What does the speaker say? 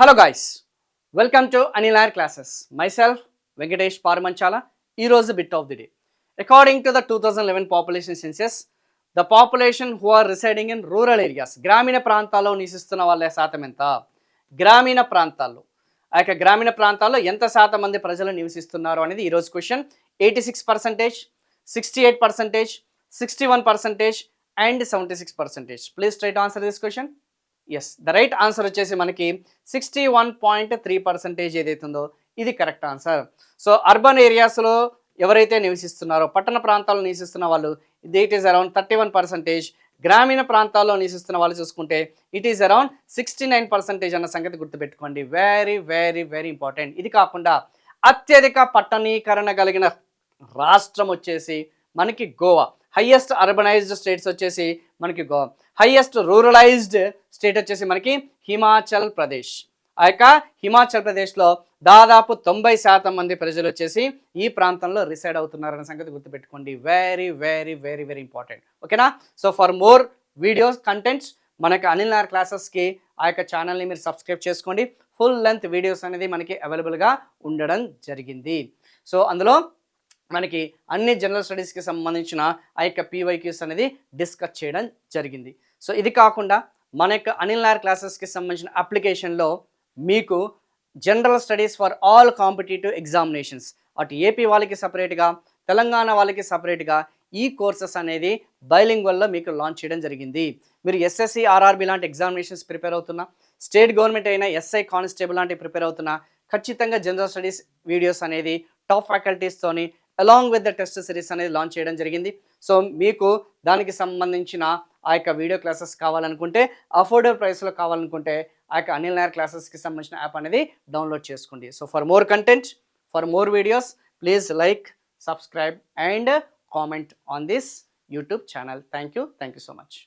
Hello guys, welcome to Anil Nair classes. Myself Venkatesh Paramanchala. ఈరోజు bit of the day. According to the 2011 population census, the population who are residing in rural areas, గ్రామీణ ప్రాంతాల్లో నివసిస్తున్న వాళ్ళ శాతం ఎంత? గ్రామీణ ప్రాంతాల్లో, ఆ యొక్క గ్రామీణ ప్రాంతాల్లో ఎంత శాతం మంది ప్రజలు నివసిస్తున్నారు అనేది ఈరోజు question. 86%, 68%, 61% and 76%. Please try to answer this question. Yes, the right answer వచ్చేసి మనకి 61.3% ఏదైతుందో ఇది కరెక్ట్ ఆన్సర్. సో అర్బన్ ఏరియాస్లో ఎవరైతే నివసిస్తున్నారో, పట్టణ ప్రాంతాల్లో నివసిస్తున్న వాళ్ళు, ఇట్ ఈస్ అరౌండ్ 31%. గ్రామీణ ప్రాంతాల్లో నివసిస్తున్న వాళ్ళు చూసుకుంటే ఇట్ ఈస్ అరౌండ్ 69% అన్న సంగతి గుర్తుపెట్టుకోండి. Very very very important. ఇది కాకుండా అత్యధిక పట్టణీకరణ కలిగిన రాష్ట్రం వచ్చేసి మనకి గోవా. హైయెస్ట్ అర్బనైజ్డ్ స్టేట్స్ వచ్చేసి మనకి గోవా. హైయెస్ట్ రూరలైజ్డ్ స్టేట్ వచ్చేసి మనకి హిమాచల్ ప్రదేశ్. ఆ యొక్క హిమాచల్ ప్రదేశ్లో దాదాపు 90% మంది ప్రజలు వచ్చేసి ఈ ప్రాంతంలో రిసైడ్ అవుతున్నారన్న సంగతి గుర్తుపెట్టుకోండి. Very very very very important. ఓకేనా? So for more videos contents మనకి అనిల్ నాయర్ క్లాసెస్కి ఆ యొక్క ఛానల్ని మీరు సబ్స్క్రైబ్ చేసుకోండి. ఫుల్ లెంత్ వీడియోస్ అనేది మనకి అవైలబుల్గా ఉండడం జరిగింది. సో అందులో మనకి అన్ని జనరల్ స్టడీస్కి సంబంధించిన ఆ యొక్క పీవైక్యూస్ అనేది డిస్కస్ చేయడం జరిగింది. సో ఇది కాకుండా మన యొక్క అనిల్ నాయర్ క్లాసెస్కి సంబంధించిన అప్లికేషన్లో మీకు general studies for all competitive examinations, అటు ఏపీ వాళ్ళకి సపరేట్గా, తెలంగాణ వాళ్ళకి సపరేట్గా ఈ కోర్సెస్ అనేది బైలింగ్వల్లో మీకు లాంచ్ చేయడం జరిగింది. మీరు ఎస్ఎస్సి, ఆర్ఆర్బి లాంటి ఎగ్జామినేషన్స్ ప్రిపేర్ అవుతున్నా, స్టేట్ గవర్నమెంట్ అయినా ఎస్ఐ కానిస్టేబుల్ లాంటి ప్రిపేర్ అవుతున్నా, ఖచ్చితంగా జనరల్ స్టడీస్ వీడియోస్ అనేది టాప్ ఫ్యాకల్టీస్తోని along with the test series అనేది లాంచ్ చేయడం జరిగింది. సో మీకు దానికి సంబంధించిన ఆ యొక్క వీడియో క్లాసెస్ కావాలనుకుంటే, అఫోర్డబుల్ ప్రైస్లో కావాలనుకుంటే ఆ యొక్క అనిల్ నాయర్ క్లాసెస్కి సంబంధించిన యాప్ అనేది డౌన్లోడ్ చేసుకోండి. So for more content, for more videos, please like, subscribe and comment on this YouTube channel. Thank you so much.